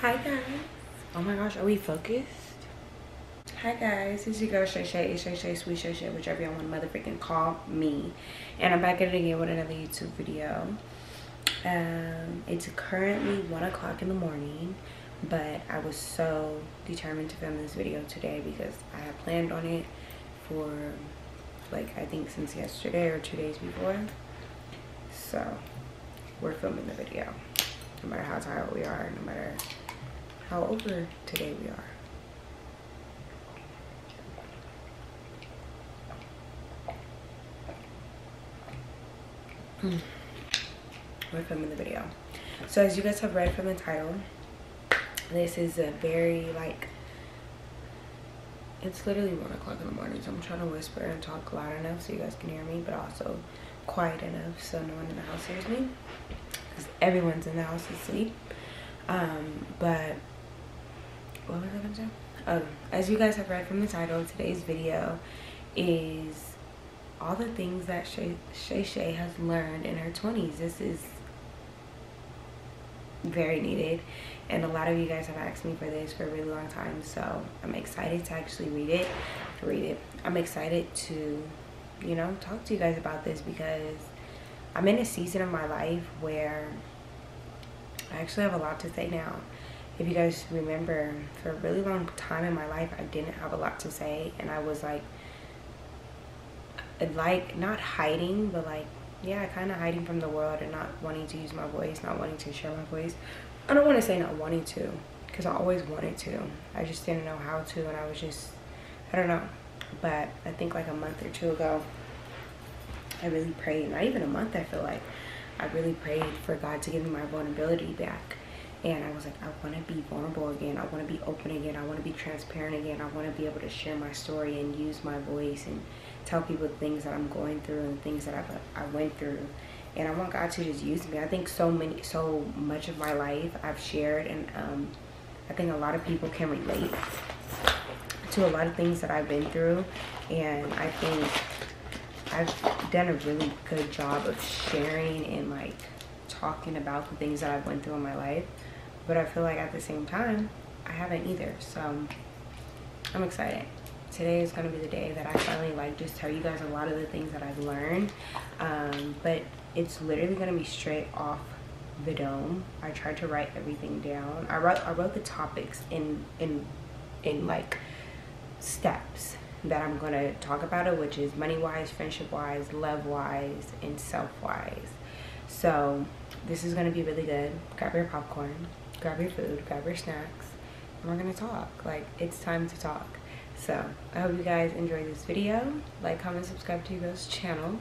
Hi guys. Oh my gosh, are we focused? Hi guys, it's your girl Shay Shay, it's Shay Shay, Sweet Shay Shay, whichever y'all want to motherfucking call me. And I'm back at it again with another YouTube video. It's currently 1 o'clock in the morning, but I was so determined to film this video today because I had planned on it for like I think since yesterday or 2 days before. So we're filming the video. No matter how tired we are, no matter how over today we are. We're filming the video. So as you guys have read from the title, this is a very it's literally 1 o'clock in the morning, so I'm trying to whisper and talk loud enough so you guys can hear me, but also quiet enough so no one in the house hears me, because everyone's in the house asleep. But what was I gonna say? Oh, as you guys have read from the title, today's video is all the things that Shay has learned in her 20s. This is very needed, and a lot of you guys have asked me for this for a really long time, so I'm excited to actually read it. I'm excited to, you know, talk to you guys about this because I'm in a season of my life where I actually have a lot to say now. If you guys remember, for a really long time in my life, I didn't have a lot to say, and I was like not hiding, but like, yeah, kind of hiding from the world and not wanting to use my voice, not wanting to share my voice. I don't want to say not wanting to, because I always wanted to. I just didn't know how to, and I was just, I don't know. But I think like a month or two ago, I really prayed, not even a month, I feel like, I really prayed for God to give me my vulnerability back. And I was like, I want to be vulnerable again. I want to be open again. I want to be transparent again. I want to be able to share my story and use my voice and tell people the things that I'm going through and things that I went through. And I want God to just use me. I think so much of my life I've shared, and I think a lot of people can relate to a lot of things that I've been through. And I think I've done a really good job of sharing and like talking about the things that I've went through in my life, but I feel like at the same time I haven't either. So I'm excited. Today is going to be the day that I finally like just tell you guys a lot of the things that I've learned, but it's literally going to be straight off the dome. I tried to write everything down. I wrote the topics in like steps that I'm going to talk about it, which is money wise, friendship wise, love wise, and self wise. So this is going to be really good. Grab your popcorn, grab your food, grab your snacks, and we're going to talk. Like, it's time to talk. So I hope you guys enjoy this video. Like, comment, subscribe to your girl's channel,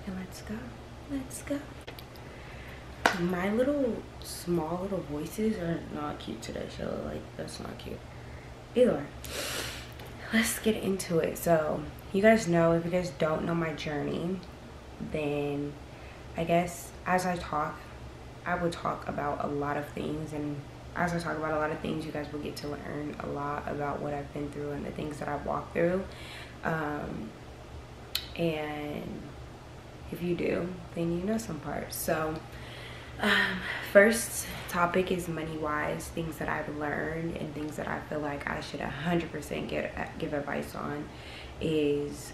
and let's go. Let's go. My small little voices are not cute today, so like, that's not cute. Either way, let's get into it. So you guys know, if you guys don't know my journey, then I guess as I talk, I will talk about a lot of things, and as I talk about a lot of things, you guys will get to learn a lot about what I've been through and the things that I've walked through. And if you do, then you know some parts. So first topic is money wise, things that I've learned and things that I feel like I should 100% give advice on. Is,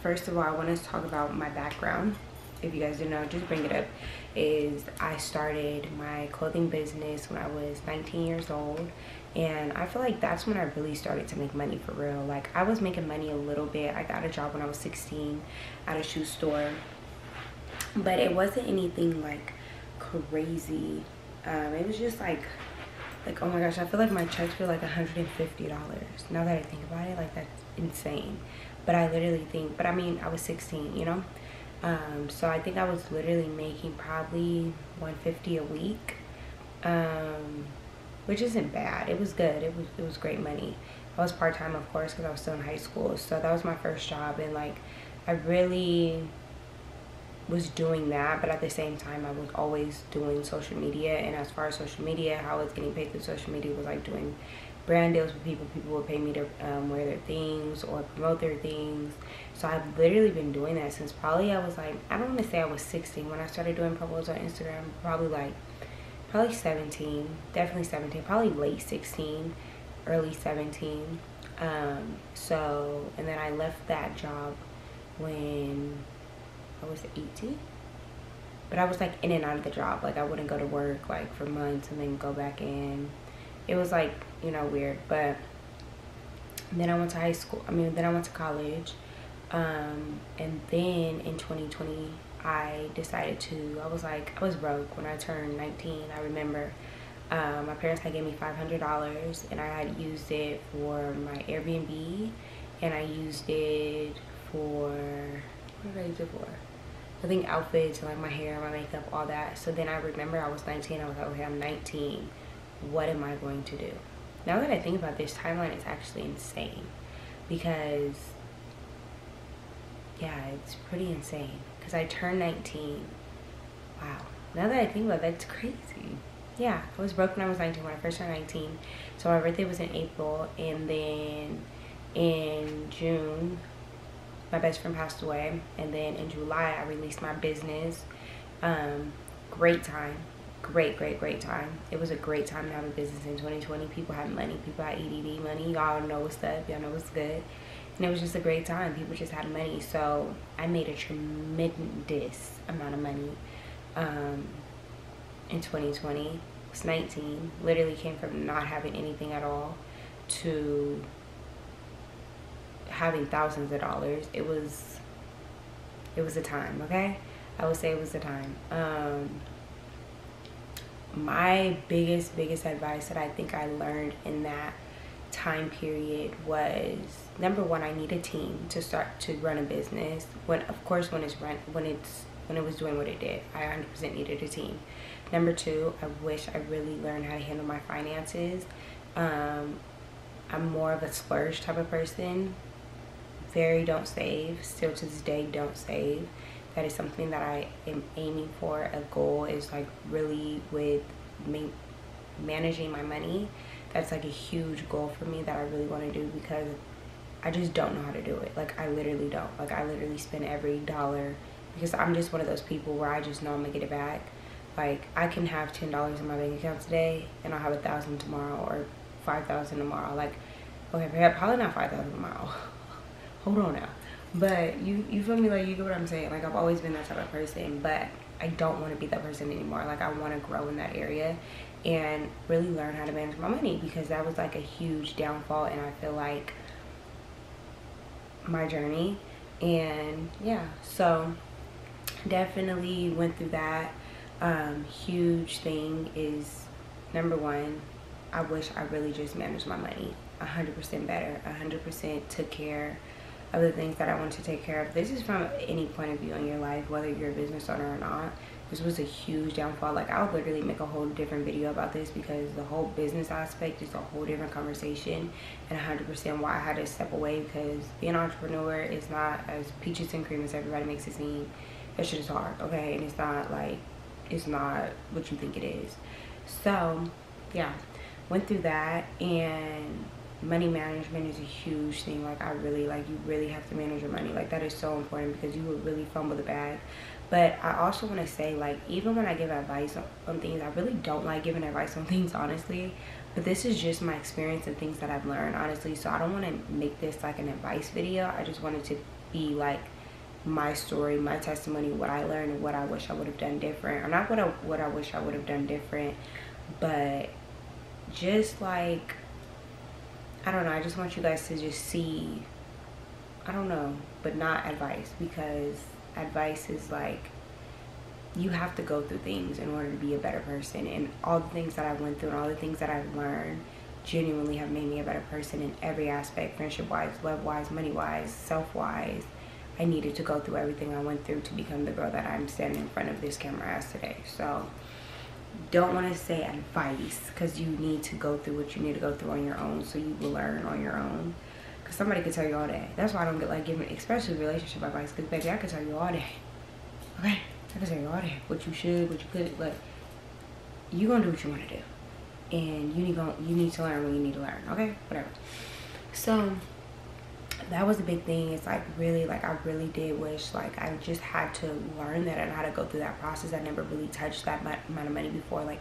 first of all, I want to talk about my background. If you guys didn't know, just bring it up. Is I started my clothing business when I was 19 years old, and I feel like that's when I really started to make money for real. Like, I was making money a little bit. I got a job when I was 16 at a shoe store, but it wasn't anything like crazy. It was just like oh my gosh, I feel like my checks were like $150. Now that I think about it, like, that's insane. But I literally think, but I mean, I was 16, you know. So I think I was literally making probably $150 a week, which isn't bad. It was good. It was great money. I was part-time, of course, because I was still in high school. So that was my first job, and like, I really was doing that, but at the same time I was always doing social media. And as far as social media, how I was getting paid through social media was like doing brand deals with people. People would pay me to wear their things or promote their things. So I've literally been doing that since probably I was like, I don't want to say I was 16 when I started doing promos on Instagram, probably like probably 17, definitely 17, probably late 16, early 17. So, and then I left that job when I was 18. But I was like in and out of the job. Like I wouldn't go to work like for months and then go back in. It was like, you know, weird. But then I went to high school. Then I went to college. And then in 2020, I decided to, I was broke when I turned 19. I remember my parents had gave me $500 and I had used it for my Airbnb, and I used it for, what did I use it for? I think outfits, like my hair, my makeup, all that. So then I remember I was 19. I was like, okay, I'm 19. What am I going to do? Now that I think about this timeline, it's actually insane. Because, yeah, it's pretty insane. Because I turned 19. Wow. Now that I think about it, that's crazy. Yeah, I was broke when I was 19, when I first turned 19. So my birthday was in April. And then in June, my best friend passed away, and then in July I released my business. Great time, great time. It was a great time to have a business in 2020. People had money, people had EDD money. Y'all know what's up, y'all know what's good. And it was just a great time. People just had money. So I made a tremendous amount of money in 2020. I was 19, literally came from not having anything at all to having thousands of dollars. It was a time, okay? I would say it was a time. My biggest advice that I think I learned in that time period was, number one, I need a team to start to run a business. When it was doing what it did, I 100% needed a team. Number two, I wish I really learned how to handle my finances. I'm more of a splurge type of person. Very don't save. Still to this day, don't save. That is something that I am aiming for. A goal is like really with managing my money. That's like a huge goal for me that I really want to do, because I just don't know how to do it. Like I literally don't. Like I literally spend every dollar, because I'm just one of those people where I just know I'm gonna get it back. Like I can have $10 in my bank account today and I'll have 1,000 tomorrow, or 5,000 tomorrow. Like, okay, probably not 5,000 tomorrow. Hold on now. But you feel me? Like, you get what I'm saying? Like, I've always been that type of person, but I don't want to be that person anymore. Like, I want to grow in that area and really learn how to manage my money, because that was like a huge downfall, and I feel like my journey. And yeah, so definitely went through that. Huge thing is, number one, I wish I really just managed my money 100% better, 100% took care of the things that I want to take care of. This is from any point of view in your life, whether you're a business owner or not. This was a huge downfall. Like, I'll literally make a whole different video about this, because the whole business aspect is a whole different conversation, and 100% why I had to step away, because being an entrepreneur is not as peaches and cream as everybody makes it seem. That shit is hard, okay? And it's not what you think it is. So yeah, went through that, and money management is a huge thing. Like, you really have to manage your money. Like, that is so important, because you will really fumble the bag. But I also want to say, like, even when I give advice on things, I really don't like giving advice on things, honestly. But this is just my experience and things that I've learned, honestly. So I don't want to make this like an advice video. I just wanted to be like my story, my testimony, what I learned and what I wish I would have done different. Or not what I wish I would have done different, but just like, I don't know, I just want you guys to just see, I don't know, but not advice, because advice is like, you have to go through things in order to be a better person. And all the things that I went through and all the things that I've learned genuinely have made me a better person in every aspect, friendship-wise, love-wise, money-wise, self-wise. I needed to go through everything I went through to become the girl that I'm standing in front of this camera as today. So don't want to say advice, because you need to go through what you need to go through on your own, so you will learn on your own. Because somebody could tell you all day. That's why I don't get like giving, especially relationship advice, because baby, I could tell you all day. Okay, I could tell you all day what you should, what you could. Like, you gonna do what you want to do, and you need to learn when you need to learn. Okay, whatever. So that was a big thing. It's like, really, like, I really did wish, like, I just had to learn that and how to go through that process. I never really touched that amount of money before, like,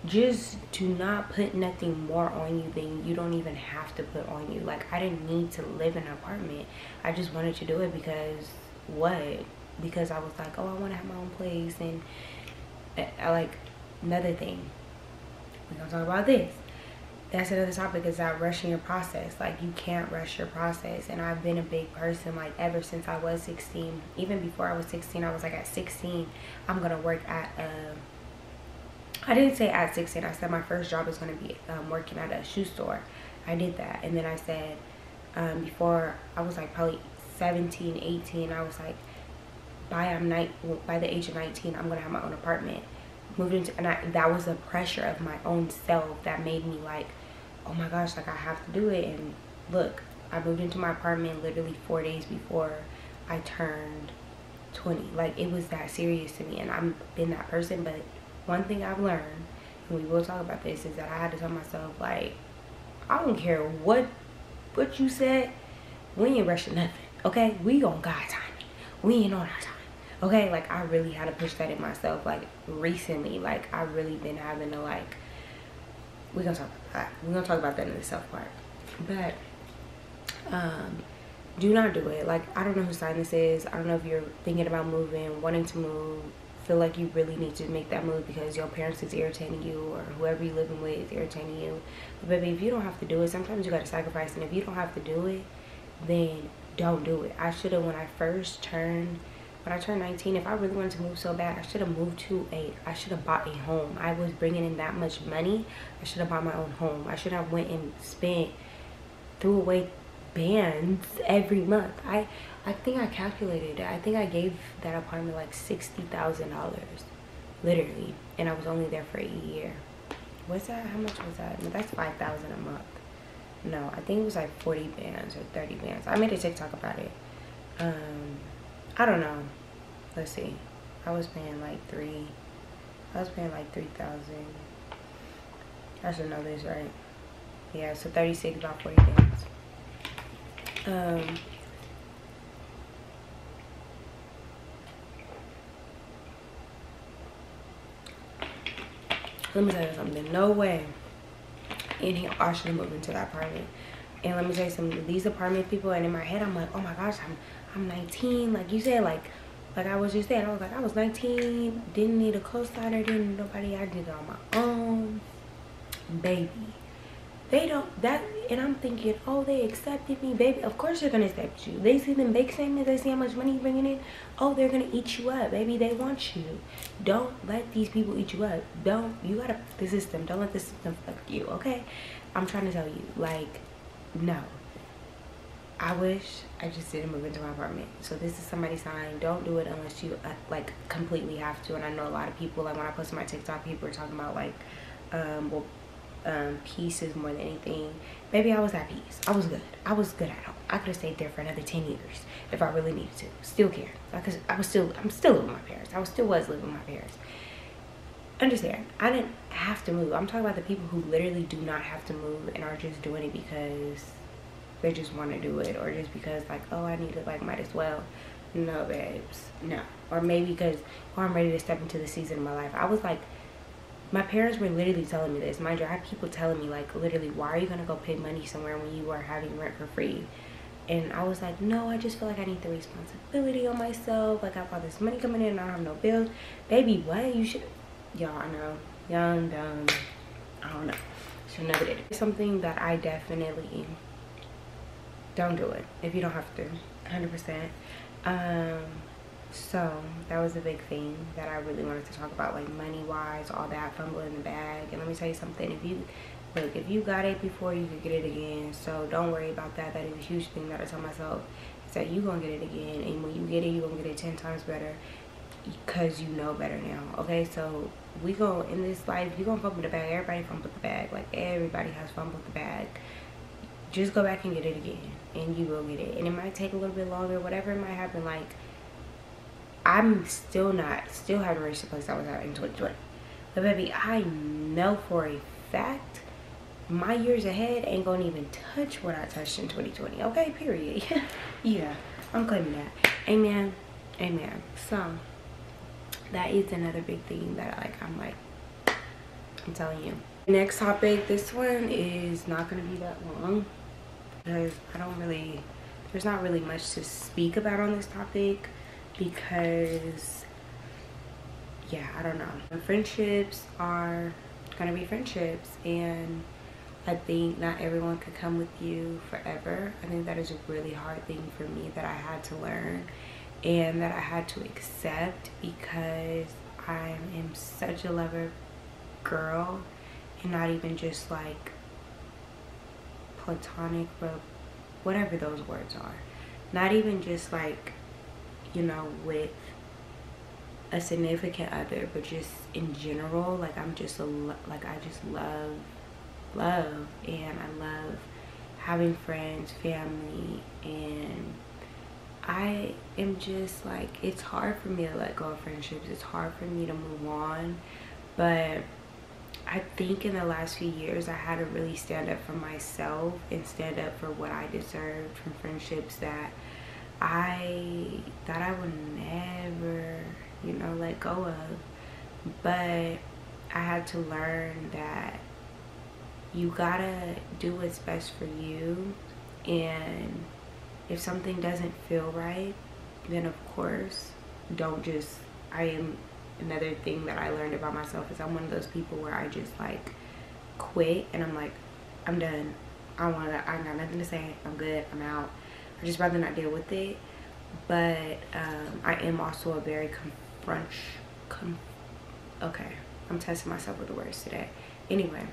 just do not put nothing more on you than you don't even have to put on you. Like, I didn't need to live in an apartment. I just wanted to do it because what? Because I was like, oh, I want to have my own place. And I like, another thing, we're gonna talk about this. That's another topic, is that rushing your process. Like, you can't rush your process. And I've been a big person, like, ever since I was 16. Even before I was 16, I was like, at 16 I'm gonna work at I didn't say at 16. I said my first job is going to be working at a shoe store. I did that. And then I said, before I was like probably 17, 18, I was like, by the age of 19, I'm going to have my own apartment. Moved into, and that was the pressure of my own self that made me like, oh my gosh, like I have to do it. And look, I moved into my apartment literally 4 days before I turned 20. Like, it was that serious to me. And I've been that person, but one thing I've learned, and we will talk about this, is that I had to tell myself, like, I don't care what you said, we ain't rushing nothing, okay? We on God timing. We ain't on our time, okay? Like, I really had to push that in myself, like, recently. Like, I really been having to, like, we're gonna talk about that. We're gonna talk about that in the self part. But, do not do it. Like, I don't know whose sign this is. I don't know if you're thinking about moving, wanting to move, feel like you really need to make that move because your parents is irritating you, or whoever you're living with is irritating you. But baby, if you don't have to do it, sometimes you gotta sacrifice. And if you don't have to do it, then don't do it. I should have, when I turned 19, if I really wanted to move so bad, I should have I should have bought a home. I was bringing in that much money. I should have bought my own home. I should have went and threw away bands every month. I think I calculated it. I think I gave that apartment like $60,000, literally, and I was only there for a year. What's that? How much was that? No, that's $5,000 a month. No, I think it was like 40 bands or 30 bands. I made a TikTok about it. I don't know. Let's see. I was paying like 3,000. I should know this, right? Yeah, so 36, about 40 bands. Let me tell you something. No way in here I should have moved into that apartment. And let me tell you something. These apartment people, and in my head I'm like, oh my gosh, I'm 19. Like you said, like I was just saying, I was like, I was 19, didn't need a co-signer, didn't need nobody. I did it on my own, baby. They don't, that, and I'm thinking, oh, they accepted me, baby. Of course they're gonna accept you. They see them big statements, they see how much money you're bringing in. Oh, they're gonna eat you up, baby. They want you. Don't let these people eat you up. You gotta fuck the system. Don't let the system fuck you, okay? I'm trying to tell you, like, no. I wish I just didn't move into my apartment. So this is somebody's sign. Don't do it unless you like completely have to. And I know a lot of people, like when I posted my TikTok, people were talking about like, peace is more than anything. Baby, I was at peace. I was good. I was good at home. I could have stayed there for another 10 years if I really needed to. Still care. Because I'm still living with my parents. I still was living with my parents. Understand, I didn't have to move. I'm talking about the people who literally do not have to move and are just doing it because they just want to do it, or just because like, oh, I need it, like, might as well. No, babes, no. Or maybe because, oh, I'm ready to step into the season of my life. I was like, my parents were literally telling me this. Mind you, I had people telling me, like, literally, why are you gonna go pay money somewhere when you are having rent for free? And I was like, no, I just feel like I need the responsibility on myself. Like, I have all this money coming in and I don't have no bills. Baby, what? You should, y'all, I know, young, dumb, I don't know. Should never did it. Something that I definitely, don't do it if you don't have to, 100%. So that was a big thing that I really wanted to talk about, like money wise, all that, fumble in the bag. And let me tell you something, if you got it before, you could get it again. So don't worry about that. That is a huge thing that I tell myself, is that you gonna get it again, and when you get it, you gonna get it 10 times better, because you know better now. Okay, so we go in this life, you gonna fumble the bag. Everybody fumbled the bag. Like, everybody has fumbled the bag. Just go back and get it again, and you will get it. And it might take a little bit longer, whatever it might happen. Like, I'm still haven't reached the place I was at in 2020. But baby, I know for a fact my years ahead ain't gonna even touch what I touched in 2020. Okay, period. Yeah, I'm claiming that. Amen. Amen. So that is another big thing that I'm I'm telling you. Next topic, this one is not gonna be that long because there's not really much to speak about on this topic because, yeah, I don't know. Friendships are gonna be friendships, and I think not everyone could come with you forever. I think that is a really hard thing for me that I had to learn and that I had to accept because I am such a lover girl, and not even just like platonic, but whatever those words are. Not even just like, you know, with a significant other, but just in general. Like I'm just like I just love, and I love having friends, family, and I am just like, it's hard for me to let go of friendships. It's hard for me to move on, but I think in the last few years I had to really stand up for myself and stand up for what I deserved from friendships that I thought I would never, you know, let go of. But I had to learn that you gotta do what's best for you, and if something doesn't feel right, then of course don't just, another thing that I learned about myself is I'm one of those people where I just like quit and I'm like, I'm done. I got nothing to say. I'm good. I'm out. I just rather not deal with it. But I am also a very okay, I'm testing myself with the words today. Anyway,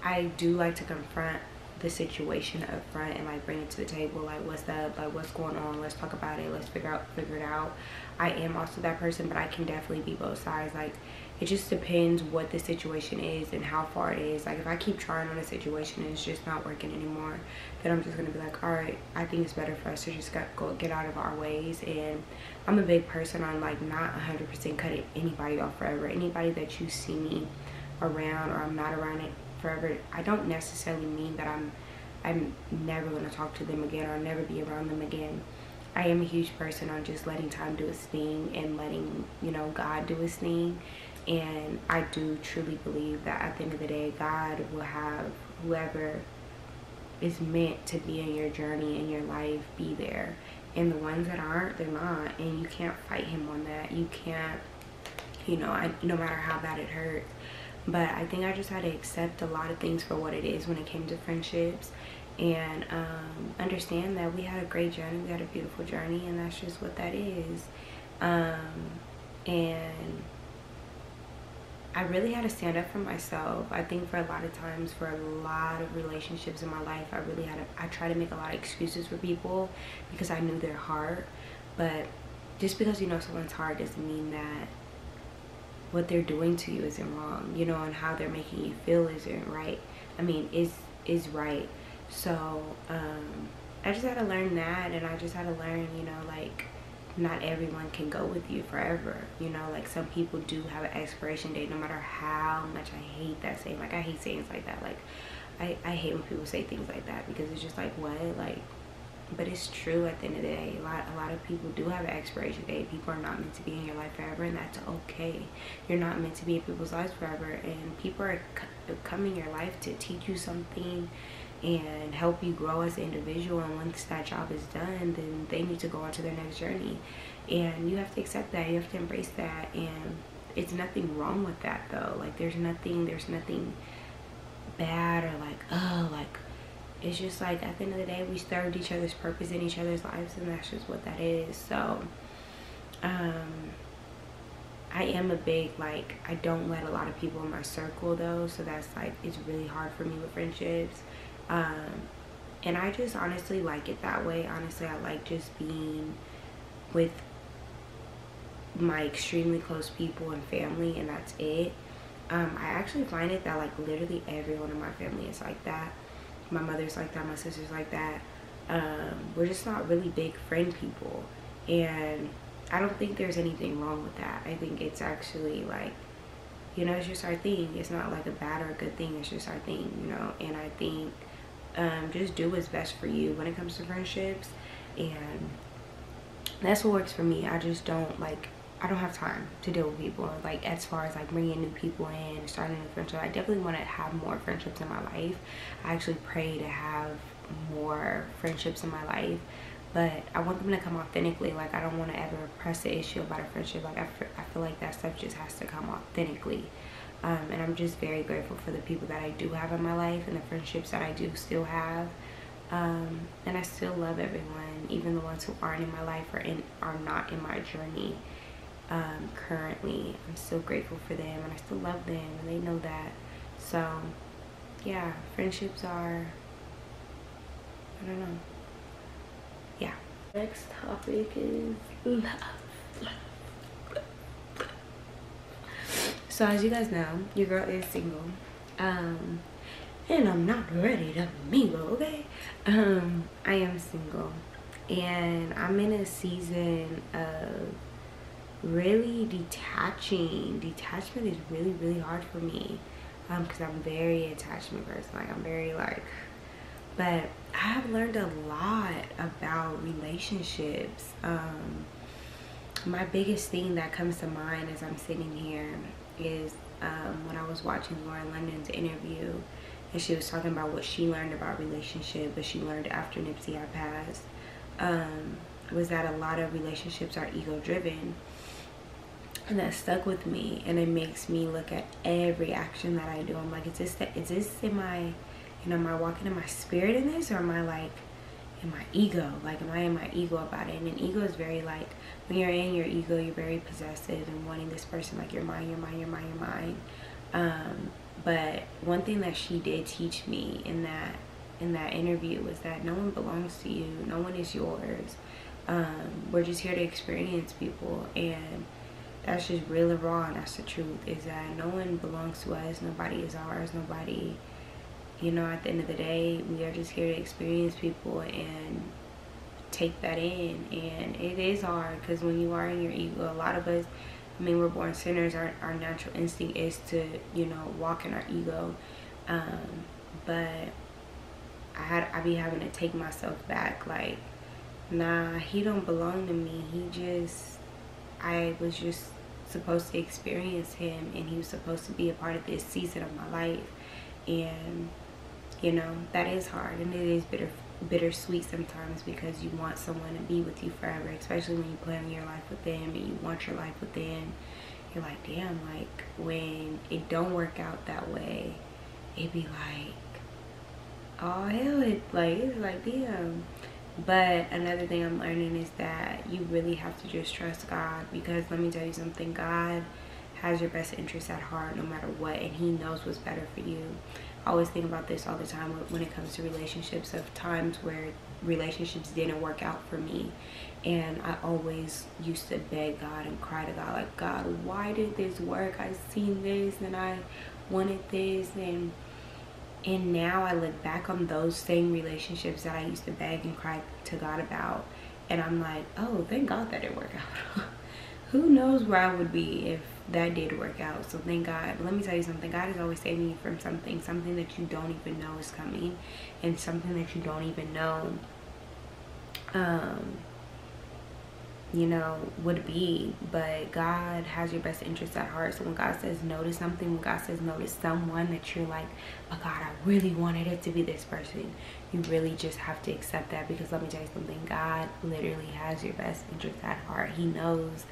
I do like to confront the situation up front and like bring it to the table, like what's up, like what's going on, let's talk about it, let's figure it out. I am also that person, but I can definitely be both sides. Like it just depends what the situation is and how far it is. Like if I keep trying on a situation and it's just not working anymore, then I'm just gonna be like, all right, I think it's better for us to just get out of our ways. And I'm a big person on like not 100% cutting anybody off forever. Anybody that you see me around or I'm not around it forever, I don't necessarily mean that I'm never going to talk to them again or never be around them again. I am a huge person on just letting time do its thing and letting, you know, God do his thing. And I do truly believe that at the end of the day, God will have whoever is meant to be in your journey, in your life, be there. And the ones that aren't, they're not. And you can't fight him on that. You can't, you know, no matter how bad it hurts. But I think I just had to accept a lot of things for what it is when it came to friendships, and understand that we had a great journey, we had a beautiful journey, and that's just what that is. And I really had to stand up for myself. I think for a lot of times, for a lot of relationships in my life, I try to make a lot of excuses for people because I knew their heart. But just because you know someone's heart doesn't mean that what they're doing to you isn't wrong, you know, and how they're making you feel isn't right. I mean, is right. So I just had to learn that, and I just had to learn, you know, like not everyone can go with you forever. You know, like some people do have an expiration date, no matter how much I hate that saying. Like I hate sayings like that. Like I hate when people say things like that because it's just like, what? Like, but it's true at the end of the day. A lot of people do have an expiration date. People are not meant to be in your life forever, and that's okay. You're not meant to be in people's lives forever, and people are coming in your life to teach you something and help you grow as an individual. And once that job is done, then they need to go on to their next journey, and you have to accept that. You have to embrace that, and it's nothing wrong with that though. Like there's nothing bad or like, oh, like, it's just like at the end of the day, we served each other's purpose in each other's lives, and that's just what that is. So I am a big, like, I don't let a lot of people in my circle though, so that's like, it's really hard for me with friendships. And I just honestly like it that way. Honestly, I like just being with my extremely close people and family, and that's it. I actually find it that like literally everyone in my family is like that. My mother's like that, my sister's like that. We're just not really big friend people, and I don't think there's anything wrong with that. I think it's actually like, you know, it's just our thing. It's not like a bad or a good thing, it's just our thing, you know. And I think just do what's best for you when it comes to friendships, and that's what works for me. I just don't like I don't have time to deal with people. Like, as far as like bringing new people in, starting a friendship, I definitely want to have more friendships in my life. I actually pray to have more friendships in my life, but I want them to come authentically. Like, I don't want to ever press the issue about a friendship. Like, I feel like that stuff just has to come authentically. And I'm just very grateful for the people that I do have in my life and the friendships that I do still have. And I still love everyone, even the ones who aren't in my life or are not in my journey. Currently, I'm still grateful for them, and I still love them, and they know that. So yeah, friendships are, I don't know. Yeah. Next topic is love. So as you guys know, your girl is single, and I'm not ready to mingle, okay? I am single, and I'm in a season of really detaching. Detachment is really, really hard for me, because I'm very attachment person. Like, I'm very like, but I have learned a lot about relationships. My biggest thing that comes to mind as I'm sitting here is when I was watching Lauren London's interview, and she was talking about what she learned about relationship, but she learned after Nipsey had passed, was that a lot of relationships are ego driven. And that stuck with me, and it makes me look at every action that I do. I'm like, is this in my, you know, am I walking in my spirit in this, or am I like in my ego? Like, am I in my ego about it? And ego is very like, when you're in your ego, you're very possessive and wanting this person, like, you're mine, you're mine, you're mine, you're mine. But one thing that she did teach me in that interview was that no one belongs to you, no one is yours. We're just here to experience people, and that's just real and raw, and that's the truth, is that no one belongs to us, nobody is ours, nobody, you know, at the end of the day, we are just here to experience people and take that in. And it is hard, because when you are in your ego, a lot of us, I mean, we're born sinners. Our natural instinct is to, you know, walk in our ego. But I be having to take myself back, like, nah, he don't belong to me. I was just supposed to experience him, and he was supposed to be a part of this season of my life. And, you know, that is hard, and it is bittersweet sometimes, because you want someone to be with you forever, especially when you plan your life with them and you want your life with them. You're like, damn, like, when it don't work out that way, it be like, oh hell, it's like damn. But another thing I'm learning is that you really have to just trust God, because let me tell you something, God has your best interests at heart no matter what, and he knows what's better for you. I always think about this all the time when it comes to relationships, of times where relationships didn't work out for me, and I always used to beg God and cry to God, like, God, why did this work? I seen this and I wanted this, and now I look back on those same relationships that I used to beg and cry to God about, and I'm like, oh, thank God that didn't work out. Who knows where I would be if that did work out. So thank God. But let me tell you something, God is always saving you from something that you don't even know is coming, and something that you don't even know you know, would be. But God has your best interest at heart. So when God says no to something, when God says no to someone that you're like, but God, I really wanted it to be this person, you really just have to accept that, because let me tell you something, God literally has your best interest at heart. He knows.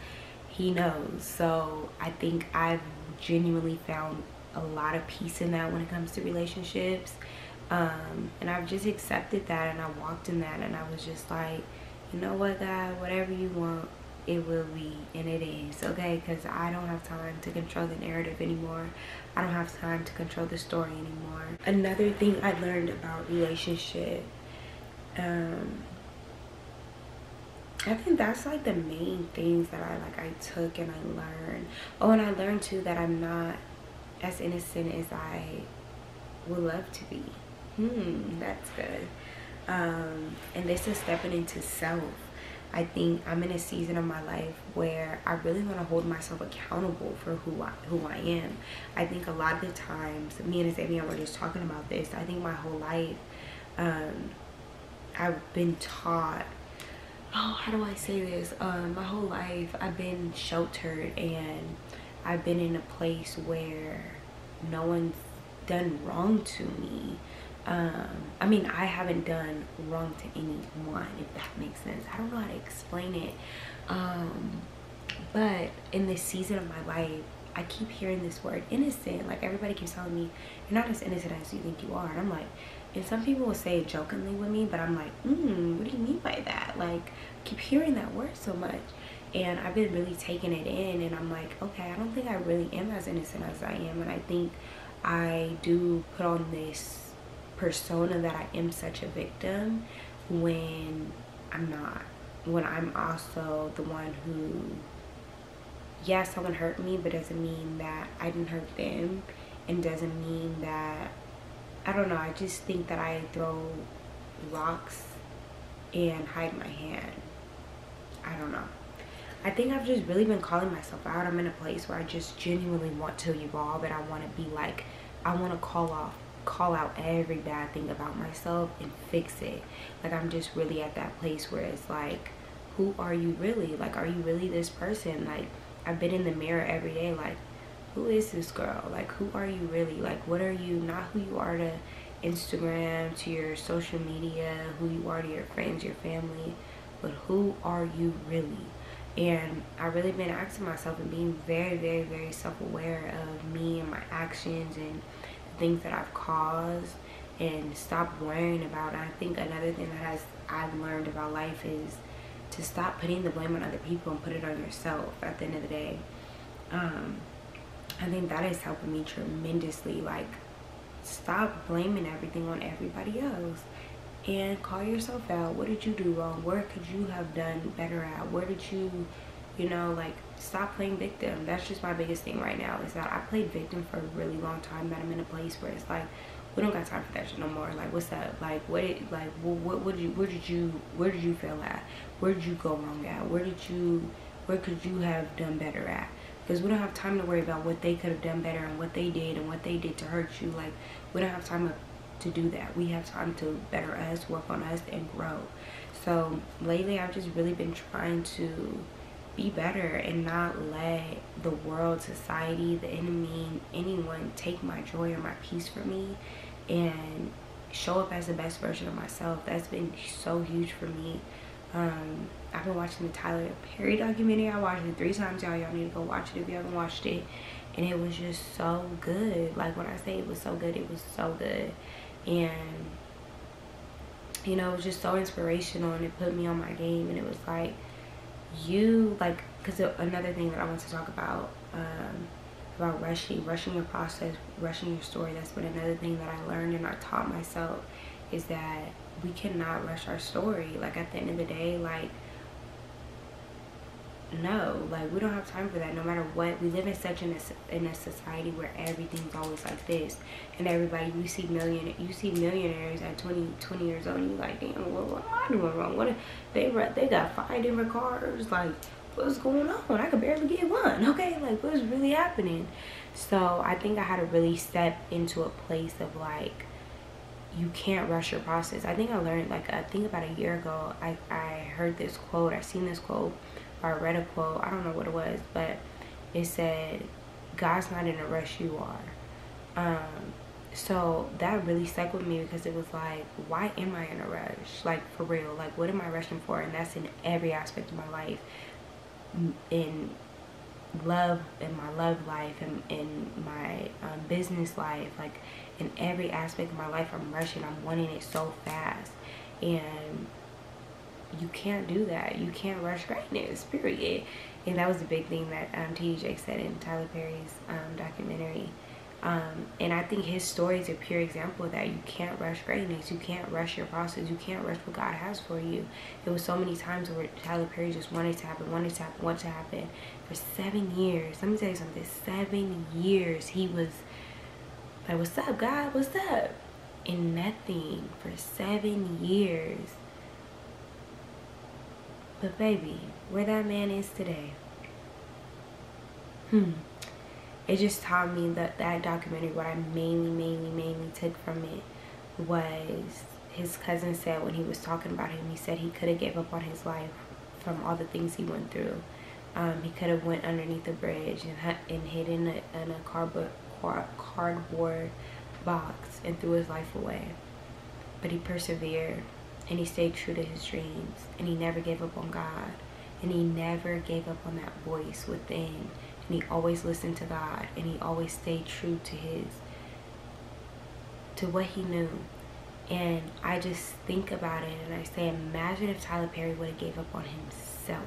So I think I've genuinely found a lot of peace in that when it comes to relationships, and I've just accepted that, and I walked in that, and I was just like, you know what, God, whatever you want, it will be, and it is, okay? Because I don't have time to control the narrative anymore. I don't have time to control the story anymore. Another thing I learned about relationship, I think that's like the main things that I took and I learned. Oh, and I learned too that I'm not as innocent as I would love to be. That's good. And this is stepping into self. I think I'm in a season of my life where I really want to hold myself accountable for who I am. I think a lot of the times, me and Xavier were just talking about this, I think my whole life, I've been taught oh, how do I say this? My whole life I've been sheltered, and I've been in a place where no one's done wrong to me. I mean, I haven't done wrong to anyone, if that makes sense. I don't know how to explain it. But in this season of my life, I keep hearing this word innocent. Like, everybody keeps telling me, you're not as innocent as you think you are. And I'm like, and some people will say it jokingly with me, but I'm like, what do you mean by that? Like, I keep hearing that word so much. And I've been really taking it in, and I'm like, okay, I don't think I really am as innocent as I am. And I think I do put on this persona that I am such a victim when I'm not. When I'm also the one who, yeah, someone hurt me, but doesn't mean that I didn't hurt them, and doesn't mean that, I don't know, I just think that I throw rocks and hide my hand. I don't know. I think I've just really been calling myself out. I'm in a place where I just genuinely want to evolve, and I want to be like, I want to call out every bad thing about myself and fix it. Like, I'm just really at that place where it's like, who are you really? Like, are you really this person? Like, I've been in the mirror every day, like, who is this girl? Like, who are you really? Like, what are you? Not who you are to Instagram, to your social media, who you are to your friends, your family, but who are you really? And I've really been asking myself and being very, very, very self-aware of me and my actions and the things that I've caused, and stop worrying about it. I think another thing that I've learned about life is to stop putting the blame on other people and put it on yourself at the end of the day. I think that is helping me tremendously. Like, stop blaming everything on everybody else and call yourself out. What did you do wrong? Where could you have done better at? Where did you, like, stop playing victim. That's just my biggest thing right now, is that I played victim for a really long time, that I'm in a place where it's like, we don't got time for that shit no more. Like, what's up? Like, where did you fail at? Where did you go wrong at? Where could you have done better at? Because we don't have time to worry about what they could have done better and what they did to hurt you. Like, we don't have time to do that. We have time to better us, work on us, and grow. So lately I've just really been trying to be better and not let the world, society, the enemy, anyone take my joy or my peace from me, and show up as the best version of myself. That's been so huge for me. I've been watching the Tyler Perry documentary. I watched it 3 times, y'all. Y'all need to go watch it if you haven't watched it. And it was just so good. Like, when I say it was so good, it was so good. And, it was just so inspirational, and it put me on my game. And it was like, because another thing that I want to talk about rushing your process, rushing your story. That's been another thing that I learned and I taught myself, is that we cannot rush our story. Like, at the end of the day, like, no, like, we don't have time for that. No matter what, we live in a society where everything's always like this, and everybody, you see millionaires at 20 years old, and you're like, damn, what am I doing wrong? What if they got 5 different cars? Like, what's going on? I could barely get one. Okay, like, what's really happening? So I think I had to really step into a place of, like, you can't rush your process. I think I learned, like, I think about a year ago, I heard this quote, I seen this quote, or I read a quote, I don't know what it was, but it said, God's not in a rush, you are. So that really stuck with me, because it was like, why am I in a rush? Like, for real, like, what am I rushing for? And that's in every aspect of my life, in love, in my love life, and in my business life. Like, in every aspect of my life, I'm rushing. I'm wanting it so fast, and you can't do that. You can't rush greatness, period. And that was a big thing that T.D. Jakes said in Tyler Perry's documentary. And I think his story is a pure example of that. You can't rush greatness. You can't rush your process. You can't rush what God has for you. There was so many times where Tyler Perry just wanted to happen for 7 years. Let me tell you something. 7 years he was like, what's up, God? What's up? And nothing for 7 years. But baby, where that man is today, it just taught me that documentary, what I mainly took from it was his cousin said when he was talking about him, he said he could have gave up on his life from all the things he went through. He could have went underneath a bridge and hid in a cardboard box and threw his life away. But he persevered, and he stayed true to his dreams, and he never gave up on God, and he never gave up on that voice within, and he always listened to God, and he always stayed true to what he knew. And I just think about it and I say, imagine if Tyler Perry would have gave up on himself.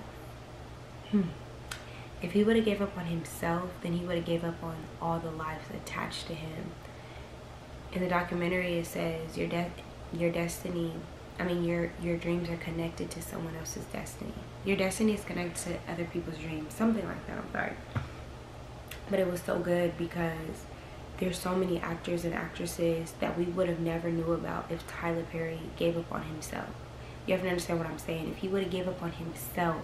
If he would have gave up on himself, then he would have gave up on all the lives attached to him. In the documentary, it says your destiny, I mean your dreams are connected to someone else's destiny. Your destiny is connected to other people's dreams, something like that. I'm sorry, but it was so good because there's so many actors and actresses that we would have never knew about if Tyler Perry gave up on himself. You have to understand what I'm saying. If he would have gave up on himself,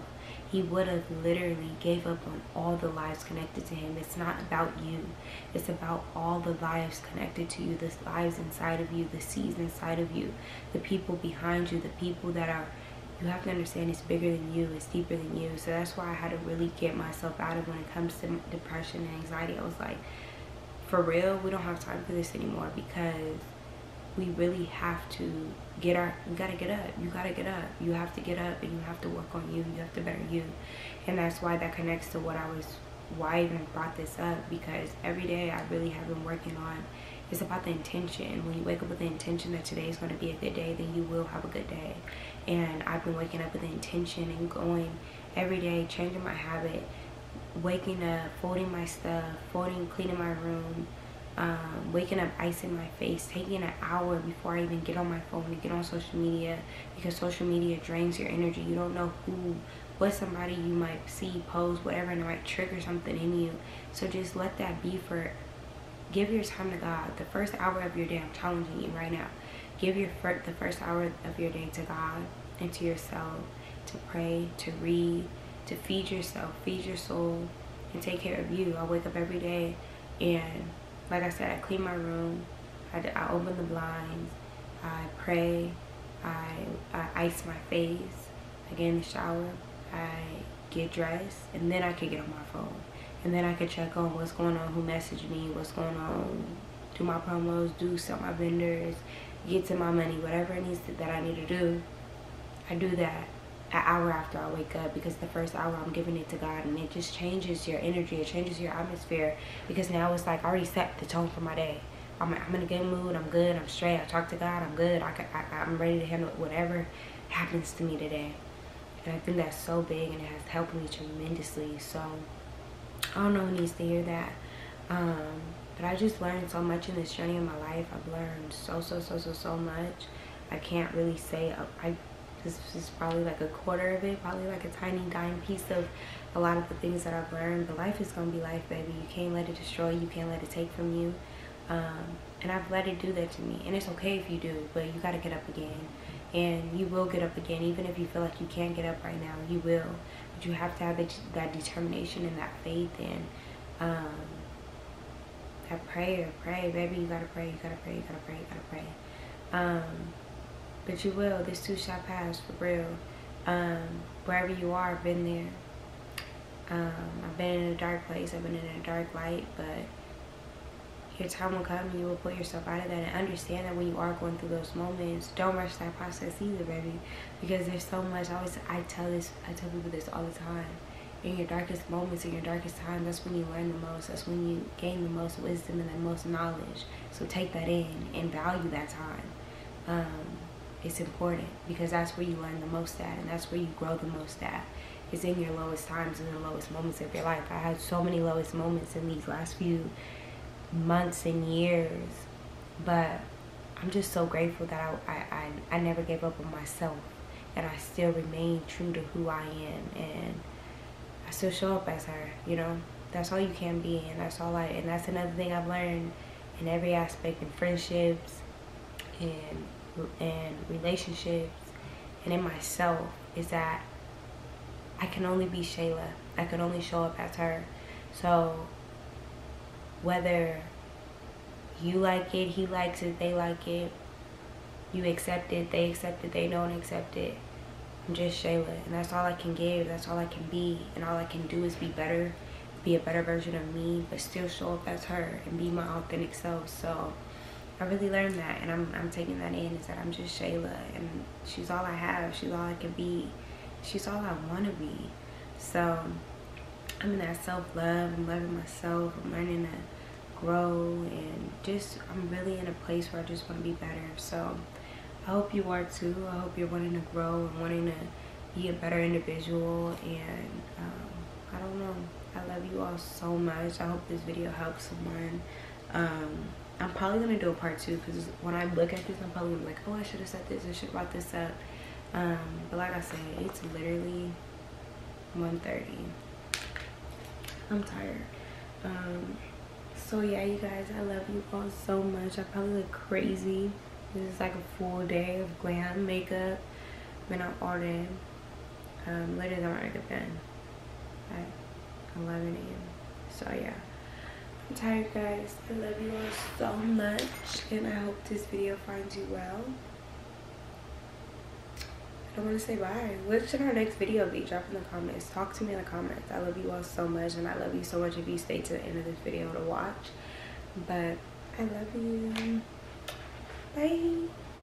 he would have literally gave up on all the lives connected to him. It's not about you. It's about all the lives connected to you, the lives inside of you, the seeds inside of you, the people behind you, the people that are, you have to understand it's bigger than you, it's deeper than you. So that's why I had to really get myself out of when it comes to depression and anxiety. I was like, for real, we don't have time for this anymore, because we really have to you gotta get up. You gotta get up. You have to get up and you have to work on you. You have to better you. And that's why that connects to why I even brought this up, because every day I really have been working on, it's about the intention. When you wake up with the intention that today is going to be a good day, then you will have a good day. And I've been waking up with the intention and going every day, changing my habit, waking up, folding my stuff, cleaning my room, waking up, icing my face, taking an hour before I even get on my phone to get on social media, because social media drains your energy. You don't know what somebody you might see, post, whatever, and it might trigger something in you. So just let that be give your time to God. The first hour of your day, I'm challenging you right now. Give the first hour of your day to God and to yourself, to pray, to read, to feed yourself, feed your soul, and take care of you. I wake up every day and, like I said, I clean my room, I open the blinds, I pray, I ice my face, I get in the shower, I get dressed, and then I could get on my phone. And then I could check on what's going on, who messaged me, what's going on, do my promos, sell my vendors, get to my money, whatever it needs that I need to do. I do that an hour after I wake up, because the first hour I'm giving it to God, and it just changes your energy, it changes your atmosphere, because now it's like I already set the tone for my day. I'm in a good mood, I'm good, I'm straight, I talk to God, I'm good, I'm ready to handle whatever happens to me today. And I think that's so big, and it has helped me tremendously. So I don't know who needs to hear that, but I just learned so much in this journey of my life. I've learned so much. I can't really say this is probably like a quarter of it, probably like a tiny dime piece of a lot of the things that I've learned. But life is gonna be life, baby. You can't let it destroy you, can't let it take from you. And I've let it do that to me, and it's okay if you do, but you gotta get up again. And you will get up again, even if you feel like you can't get up right now, you will. But you have to have that determination and that faith, and that prayer. Pray, baby, you gotta pray, you gotta pray, you gotta pray, you gotta pray. But you will. This too shall pass, for real. Wherever you are, I've been there. I've been in a dark place, I've been in a dark light, but your time will come and you will pull yourself out of that, and understand that when you are going through those moments, don't rush that process either, baby, because there's so much. I tell people this all the time. In your darkest moments, in your darkest times, that's when you learn the most. That's when you gain the most wisdom and the most knowledge. So take that in and value that time. It's important, because that's where you learn the most at, and that's where you grow the most at. It's in your lowest times and the lowest moments of your life. I had so many lowest moments in these last few months and years, but I'm just so grateful that I never gave up on myself, and I still remain true to who I am, and I still show up as her. You know, that's all you can be, and that's another thing I've learned in every aspect, in friendships and relationships and in myself, is that I can only be Shayla. I can only show up as her. So whether you like it, he likes it, they like it, You accept it, they accept it, they don't accept it. I'm just Shayla, and that's all I can give. That's all I can be, and all I can do is be better, be a better version of me, but still show up as her and be my authentic self. So I really learned that, and I'm taking that in, is that I'm just Shayla, and she's all I have. She's all I can be. She's all I want to be. So I'm in that self-love. I'm loving myself. I'm learning to grow, and just I'm really in a place where I just want to be better. So I hope you are too. I hope you're wanting to grow and wanting to be a better individual. And I don't know. I love you all so much. I hope this video helps someone. I'm probably going to do a part 2, because when I look at this, I'm probably gonna be like, oh, I should have said this. I should have brought this up. But like I said, it's literally 1:30. I'm tired. So yeah, you guys, I love you all so much. I probably look crazy. This is like a full day of glam makeup. Been out all day. Literally got my makeup done at 11 a.m. So yeah, I'm tired, guys. I love you all so much, and I hope this video finds you well. I want to say bye. What should our next video be? Drop in the comments. Talk to me in the comments. I love you all so much, and I love you so much if you stay to the end of this video to watch. But I love you. Bye.